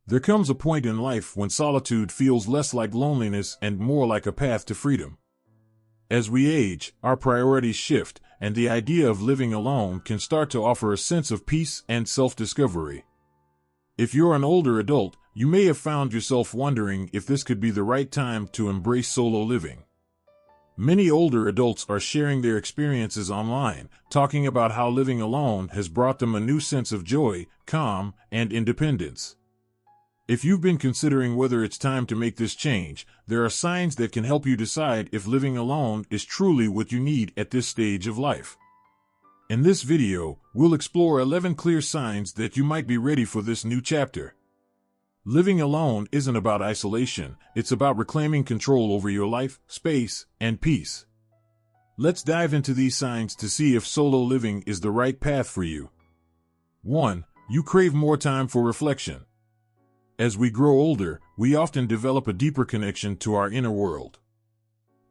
There comes a point in life when solitude feels less like loneliness and more like a path to freedom. As we age, our priorities shift, and the idea of living alone can start to offer a sense of peace and self-discovery. If you're an older adult, you may have found yourself wondering if this could be the right time to embrace solo living. Many older adults are sharing their experiences online, talking about how living alone has brought them a new sense of joy, calm, and independence. If you've been considering whether it's time to make this change, there are signs that can help you decide if living alone is truly what you need at this stage of life. In this video, we'll explore 11 clear signs that you might be ready for this new chapter. Living alone isn't about isolation, it's about reclaiming control over your life, space, and peace. Let's dive into these signs to see if solo living is the right path for you. 1. You crave more time for reflection. As we grow older, we often develop a deeper connection to our inner world.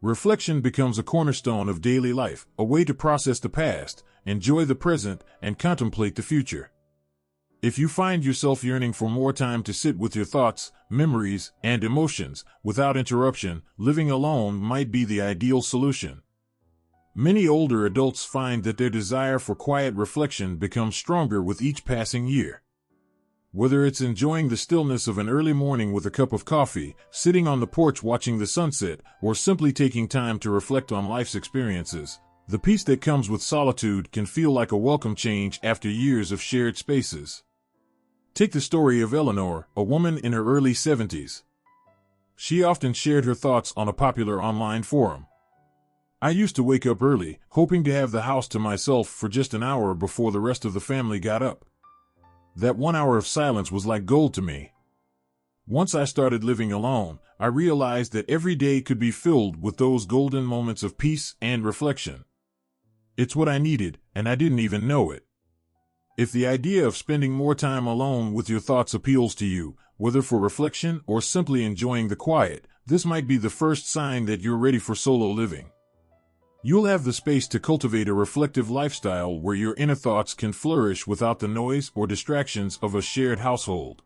Reflection becomes a cornerstone of daily life, a way to process the past, enjoy the present, and contemplate the future. If you find yourself yearning for more time to sit with your thoughts, memories, and emotions without interruption, living alone might be the ideal solution. Many older adults find that their desire for quiet reflection becomes stronger with each passing year. Whether it's enjoying the stillness of an early morning with a cup of coffee, sitting on the porch watching the sunset, or simply taking time to reflect on life's experiences, the peace that comes with solitude can feel like a welcome change after years of shared spaces. Take the story of Eleanor, a woman in her early 70s. She often shared her thoughts on a popular online forum. "I used to wake up early, hoping to have the house to myself for just an hour before the rest of the family got up. That 1 hour of silence was like gold to me. Once I started living alone, I realized that every day could be filled with those golden moments of peace and reflection. It's what I needed, and I didn't even know it." If the idea of spending more time alone with your thoughts appeals to you, whether for reflection or simply enjoying the quiet, this might be the first sign that you're ready for solo living. You'll have the space to cultivate a reflective lifestyle where your inner thoughts can flourish without the noise or distractions of a shared household.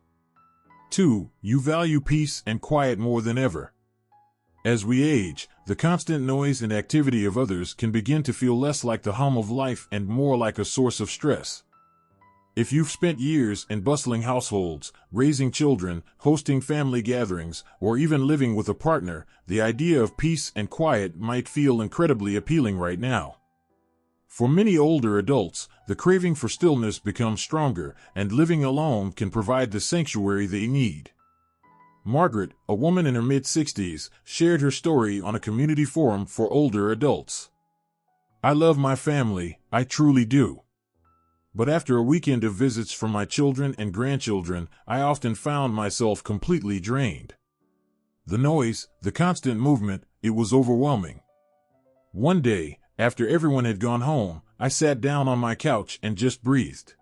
2. You value peace and quiet more than ever. As we age, the constant noise and activity of others can begin to feel less like the hum of life and more like a source of stress. If you've spent years in bustling households, raising children, hosting family gatherings, or even living with a partner, the idea of peace and quiet might feel incredibly appealing right now. For many older adults, the craving for stillness becomes stronger, and living alone can provide the sanctuary they need. Margaret, a woman in her mid-60s, shared her story on a community forum for older adults. "I love my family, I truly do. But after a weekend of visits from my children and grandchildren, I often found myself completely drained. The noise, the constant movement, it was overwhelming. One day, after everyone had gone home, I sat down on my couch and just breathed.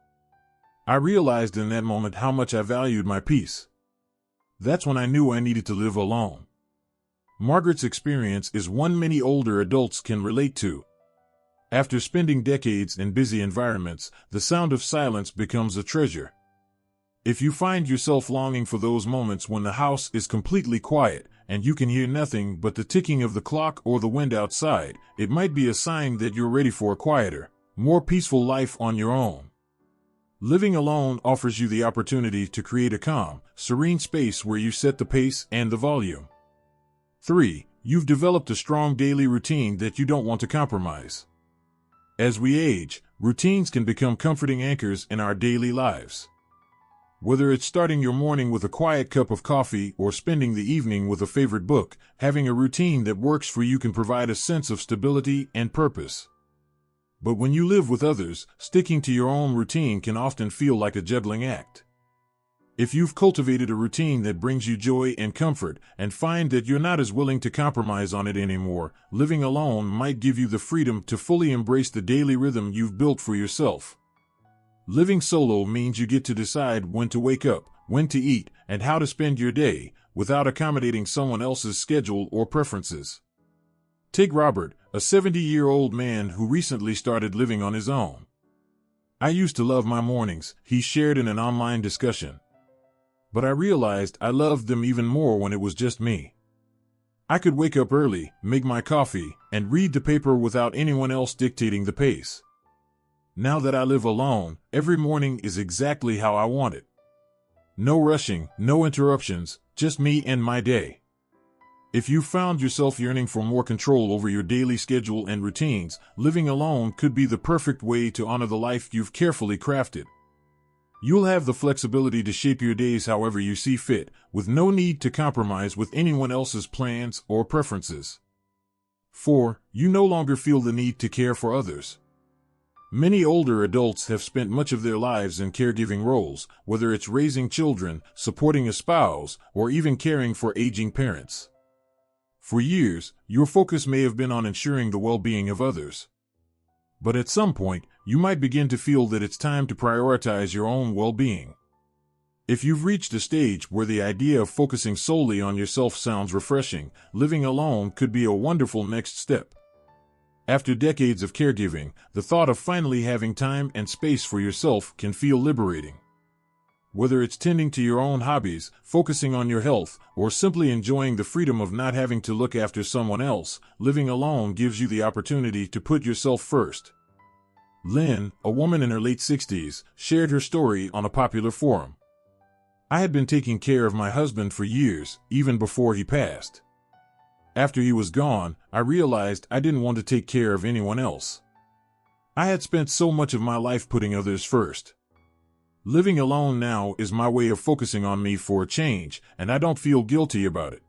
I realized in that moment how much I valued my peace. That's when I knew I needed to live alone." Margaret's experience is one many older adults can relate to. After spending decades in busy environments, the sound of silence becomes a treasure. If you find yourself longing for those moments when the house is completely quiet and you can hear nothing but the ticking of the clock or the wind outside, it might be a sign that you're ready for a quieter, more peaceful life on your own. Living alone offers you the opportunity to create a calm, serene space where you set the pace and the volume. 3. You've developed a strong daily routine that you don't want to compromise. As we age, routines can become comforting anchors in our daily lives. Whether it's starting your morning with a quiet cup of coffee or spending the evening with a favorite book, having a routine that works for you can provide a sense of stability and purpose. But when you live with others, sticking to your own routine can often feel like a juggling act. If you've cultivated a routine that brings you joy and comfort, and find that you're not as willing to compromise on it anymore, living alone might give you the freedom to fully embrace the daily rhythm you've built for yourself. Living solo means you get to decide when to wake up, when to eat, and how to spend your day, without accommodating someone else's schedule or preferences. Take Robert, a 70-year-old man who recently started living on his own. "I used to love my mornings," he shared in an online discussion. But I realized I loved them even more when it was just me. I could wake up early, make my coffee, and read the paper without anyone else dictating the pace. Now that I live alone, every morning is exactly how I want it. No rushing, no interruptions, just me and my day. If you found yourself yearning for more control over your daily schedule and routines, living alone could be the perfect way to honor the life you've carefully crafted. You'll have the flexibility to shape your days however you see fit, with no need to compromise with anyone else's plans or preferences. 4. You no longer feel the need to care for others. Many older adults have spent much of their lives in caregiving roles, whether it's raising children, supporting a spouse, or even caring for aging parents. For years, your focus may have been on ensuring the well-being of others. But at some point, you might begin to feel that it's time to prioritize your own well-being. If you've reached a stage where the idea of focusing solely on yourself sounds refreshing, living alone could be a wonderful next step. After decades of caregiving, the thought of finally having time and space for yourself can feel liberating. Whether it's tending to your own hobbies, focusing on your health, or simply enjoying the freedom of not having to look after someone else, living alone gives you the opportunity to put yourself first. Lynn, a woman in her late 60s, shared her story on a popular forum. I had been taking care of my husband for years, even before he passed. After he was gone, I realized I didn't want to take care of anyone else. I had spent so much of my life putting others first. Living alone now is my way of focusing on me for a change, and I don't feel guilty about it.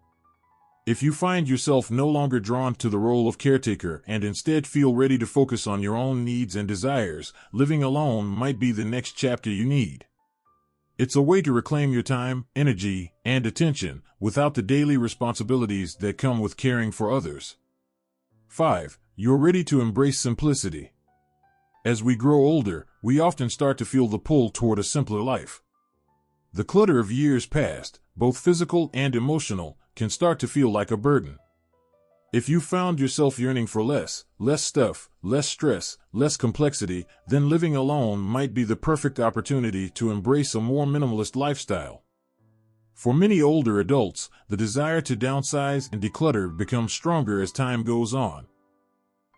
If you find yourself no longer drawn to the role of caretaker and instead feel ready to focus on your own needs and desires, living alone might be the next chapter you need. It's a way to reclaim your time, energy, and attention without the daily responsibilities that come with caring for others. 5. You're ready to embrace simplicity. As we grow older, we often start to feel the pull toward a simpler life. The clutter of years past, both physical and emotional, can start to feel like a burden. If you found yourself yearning for less stuff, less stress, less complexity, then living alone might be the perfect opportunity to embrace a more minimalist lifestyle. For many older adults, the desire to downsize and declutter becomes stronger as time goes on.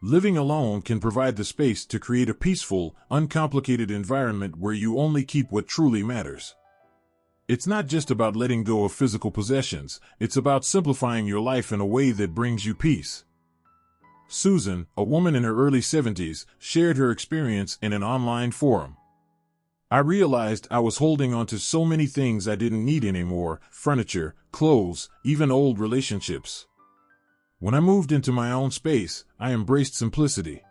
Living alone can provide the space to create a peaceful, uncomplicated environment where you only keep what truly matters. It's not just about letting go of physical possessions, it's about simplifying your life in a way that brings you peace. Susan, a woman in her early 70s, shared her experience in an online forum. I realized I was holding on to so many things I didn't need anymore: furniture, clothes, even old relationships. When I moved into my own space, I embraced simplicity.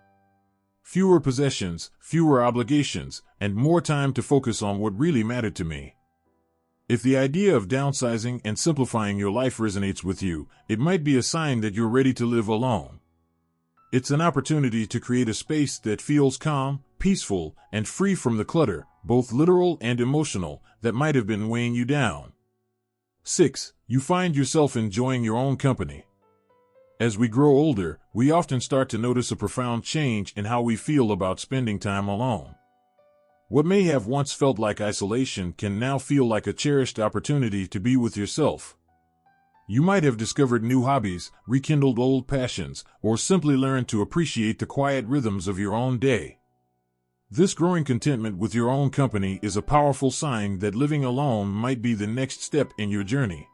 Fewer possessions, fewer obligations, and more time to focus on what really mattered to me. If the idea of downsizing and simplifying your life resonates with you, it might be a sign that you're ready to live alone. It's an opportunity to create a space that feels calm, peaceful, and free from the clutter, both literal and emotional, that might have been weighing you down. 6. You find yourself enjoying your own company. As we grow older, we often start to notice a profound change in how we feel about spending time alone. What may have once felt like isolation can now feel like a cherished opportunity to be with yourself. You might have discovered new hobbies, rekindled old passions, or simply learned to appreciate the quiet rhythms of your own day. This growing contentment with your own company is a powerful sign that living alone might be the next step in your journey.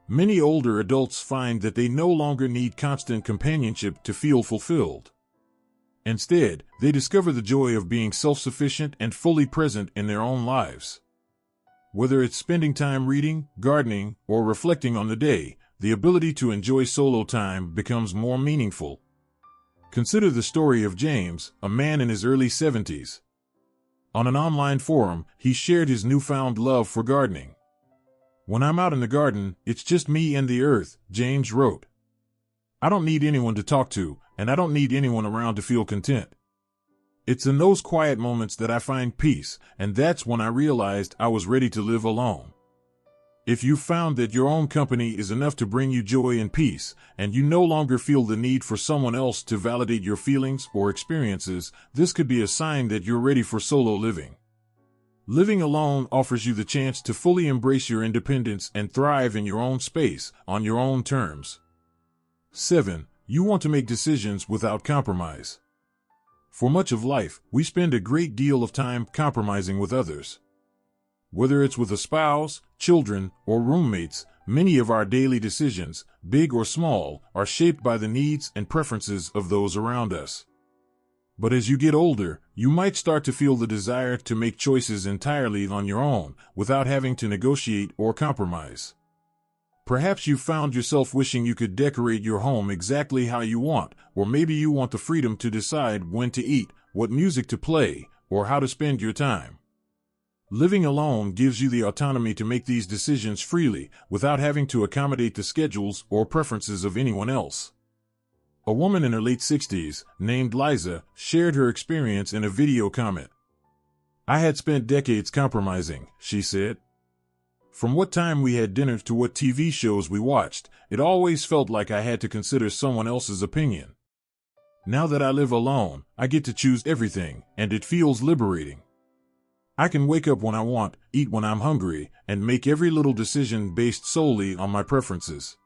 Many older adults find that they no longer need constant companionship to feel fulfilled. Instead, they discover the joy of being self-sufficient and fully present in their own lives. Whether it's spending time reading, gardening, or reflecting on the day, the ability to enjoy solo time becomes more meaningful. Consider the story of James, a man in his early 70s. On an online forum, he shared his newfound love for gardening. "When I'm out in the garden, it's just me and the earth," James wrote. "I don't need anyone to talk to, and I don't need anyone around to feel content. It's in those quiet moments that I find peace, and that's when I realized I was ready to live alone." If you found that your own company is enough to bring you joy and peace, and you no longer feel the need for someone else to validate your feelings or experiences, this could be a sign that you're ready for solo living. Living alone offers you the chance to fully embrace your independence and thrive in your own space, on your own terms. 7. You want to make decisions without compromise. For much of life, we spend a great deal of time compromising with others. Whether it's with a spouse, children, or roommates, many of our daily decisions, big or small, are shaped by the needs and preferences of those around us. But as you get older, you might start to feel the desire to make choices entirely on your own, without having to negotiate or compromise. Perhaps you've found yourself wishing you could decorate your home exactly how you want, or maybe you want the freedom to decide when to eat, what music to play, or how to spend your time. Living alone gives you the autonomy to make these decisions freely, without having to accommodate the schedules or preferences of anyone else. A woman in her late 60s, named Liza, shared her experience in a video comment. "I had spent decades compromising," she said. "From what time we had dinner to what TV shows we watched, it always felt like I had to consider someone else's opinion. Now that I live alone, I get to choose everything, and it feels liberating. I can wake up when I want, eat when I'm hungry, and make every little decision based solely on my preferences."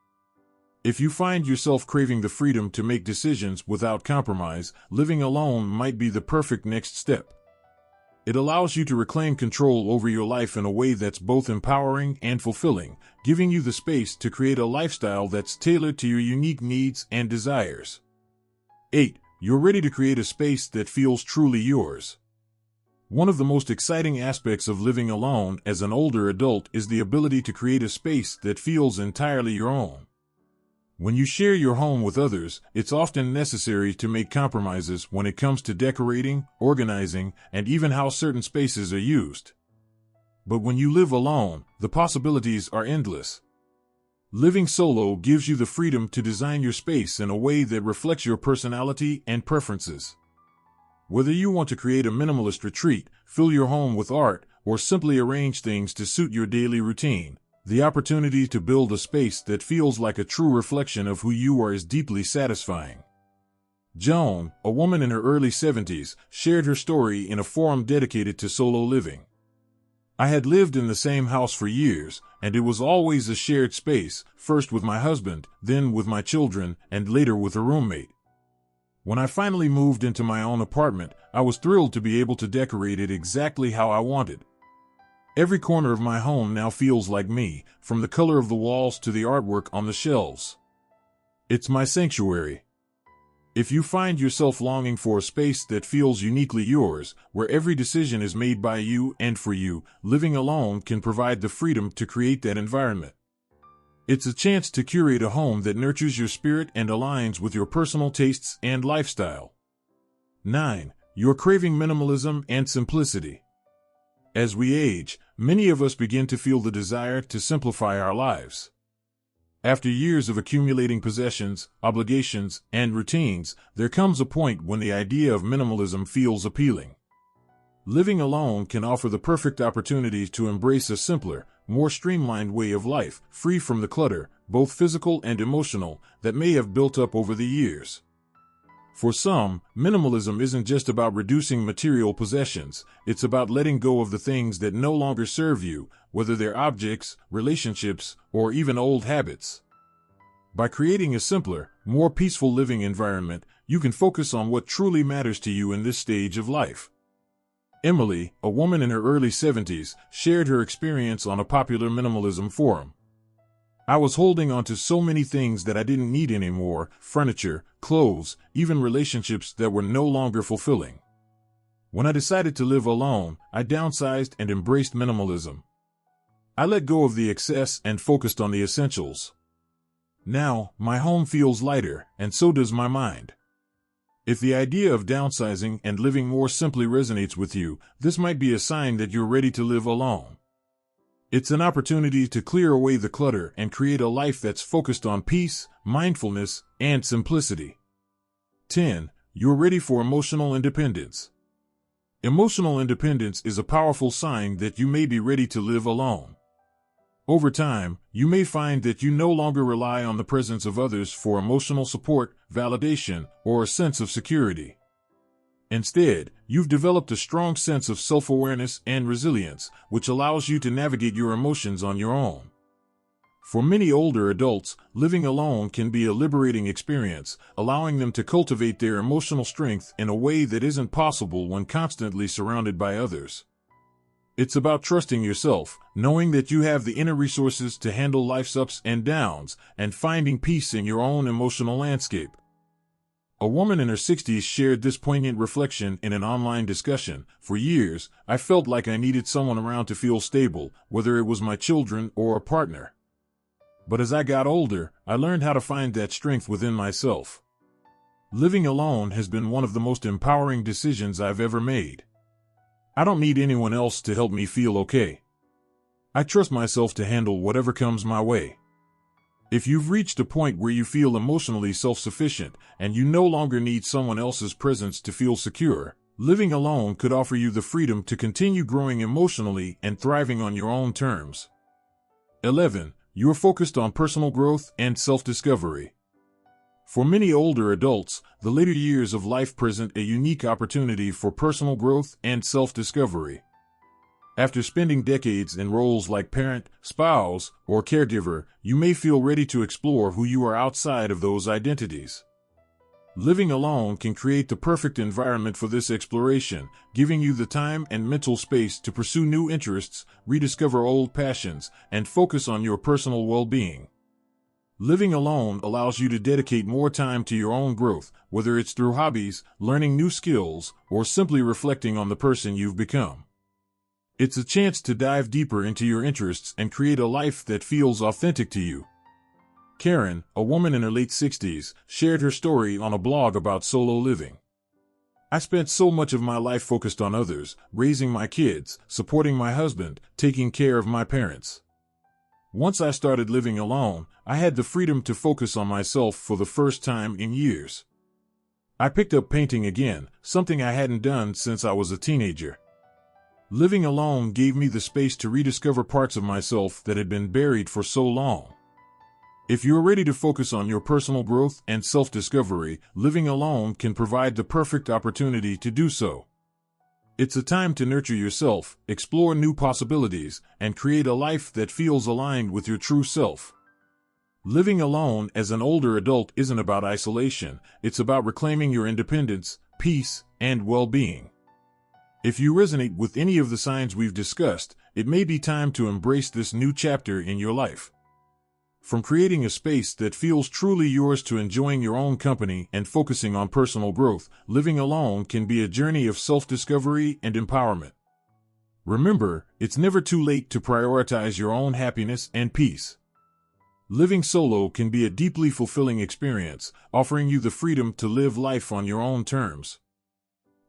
If you find yourself craving the freedom to make decisions without compromise, living alone might be the perfect next step. It allows you to reclaim control over your life in a way that's both empowering and fulfilling, giving you the space to create a lifestyle that's tailored to your unique needs and desires. 8. You're ready to create a space that feels truly yours. One of the most exciting aspects of living alone as an older adult is the ability to create a space that feels entirely your own. When you share your home with others, it's often necessary to make compromises when it comes to decorating, organizing, and even how certain spaces are used. But when you live alone, the possibilities are endless. Living solo gives you the freedom to design your space in a way that reflects your personality and preferences. Whether you want to create a minimalist retreat, fill your home with art, or simply arrange things to suit your daily routine, the opportunity to build a space that feels like a true reflection of who you are is deeply satisfying. Joan, a woman in her early 70s, shared her story in a forum dedicated to solo living. "I had lived in the same house for years, and it was always a shared space, first with my husband, then with my children, and later with a roommate. When I finally moved into my own apartment, I was thrilled to be able to decorate it exactly how I wanted. Every corner of my home now feels like me, from the color of the walls to the artwork on the shelves. It's my sanctuary." If you find yourself longing for a space that feels uniquely yours, where every decision is made by you and for you, living alone can provide the freedom to create that environment. It's a chance to curate a home that nurtures your spirit and aligns with your personal tastes and lifestyle. 9. You're craving minimalism and simplicity. As we age, many of us begin to feel the desire to simplify our lives. After years of accumulating possessions, obligations, and routines, there comes a point when the idea of minimalism feels appealing. Living alone can offer the perfect opportunity to embrace a simpler, more streamlined way of life, free from the clutter, both physical and emotional, that may have built up over the years. For some, minimalism isn't just about reducing material possessions, it's about letting go of the things that no longer serve you, whether they're objects, relationships, or even old habits. By creating a simpler, more peaceful living environment, you can focus on what truly matters to you in this stage of life. Emily, a woman in her early 70s, shared her experience on a popular minimalism forum. "I was holding on to so many things that I didn't need anymore, furniture, clothes, even relationships that were no longer fulfilling. When I decided to live alone, I downsized and embraced minimalism. I let go of the excess and focused on the essentials. Now, my home feels lighter, and so does my mind." If the idea of downsizing and living more simply resonates with you, this might be a sign that you're ready to live alone. It's an opportunity to clear away the clutter and create a life that's focused on peace, mindfulness, and simplicity. 10. You're ready for emotional independence. Emotional independence is a powerful sign that you may be ready to live alone. Over time, you may find that you no longer rely on the presence of others for emotional support, validation, or a sense of security. Instead, you've developed a strong sense of self-awareness and resilience, which allows you to navigate your emotions on your own. For many older adults, living alone can be a liberating experience, allowing them to cultivate their emotional strength in a way that isn't possible when constantly surrounded by others. It's about trusting yourself, knowing that you have the inner resources to handle life's ups and downs, and finding peace in your own emotional landscape. A woman in her 60s shared this poignant reflection in an online discussion. For years, I felt like I needed someone around to feel stable, whether it was my children or a partner. But as I got older, I learned how to find that strength within myself. Living alone has been one of the most empowering decisions I've ever made. I don't need anyone else to help me feel okay. I trust myself to handle whatever comes my way. If you've reached a point where you feel emotionally self-sufficient and you no longer need someone else's presence to feel secure, living alone could offer you the freedom to continue growing emotionally and thriving on your own terms. 11. You are focused on personal growth and self-discovery. For many older adults, the later years of life present a unique opportunity for personal growth and self-discovery. After spending decades in roles like parent, spouse, or caregiver, you may feel ready to explore who you are outside of those identities. Living alone can create the perfect environment for this exploration, giving you the time and mental space to pursue new interests, rediscover old passions, and focus on your personal well-being. Living alone allows you to dedicate more time to your own growth, whether it's through hobbies, learning new skills, or simply reflecting on the person you've become. It's a chance to dive deeper into your interests and create a life that feels authentic to you. Karen, a woman in her late 60s, shared her story on a blog about solo living. I spent so much of my life focused on others, raising my kids, supporting my husband, taking care of my parents. Once I started living alone, I had the freedom to focus on myself for the first time in years. I picked up painting again, something I hadn't done since I was a teenager. Living alone gave me the space to rediscover parts of myself that had been buried for so long. If you're ready to focus on your personal growth and self-discovery, living alone can provide the perfect opportunity to do so. It's a time to nurture yourself, explore new possibilities, and create a life that feels aligned with your true self. Living alone as an older adult isn't about isolation, it's about reclaiming your independence, peace, and well-being. If you resonate with any of the signs we've discussed, it may be time to embrace this new chapter in your life. From creating a space that feels truly yours to enjoying your own company and focusing on personal growth, living alone can be a journey of self-discovery and empowerment. Remember, it's never too late to prioritize your own happiness and peace. Living solo can be a deeply fulfilling experience, offering you the freedom to live life on your own terms.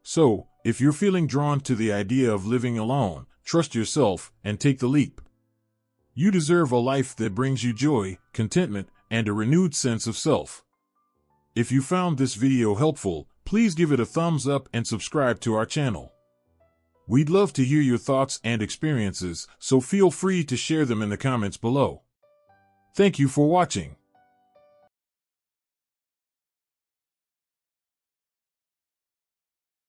So, if you're feeling drawn to the idea of living alone, trust yourself and take the leap. You deserve a life that brings you joy, contentment, and a renewed sense of self. If you found this video helpful, please give it a thumbs up and subscribe to our channel. We'd love to hear your thoughts and experiences, so feel free to share them in the comments below. Thank you for watching.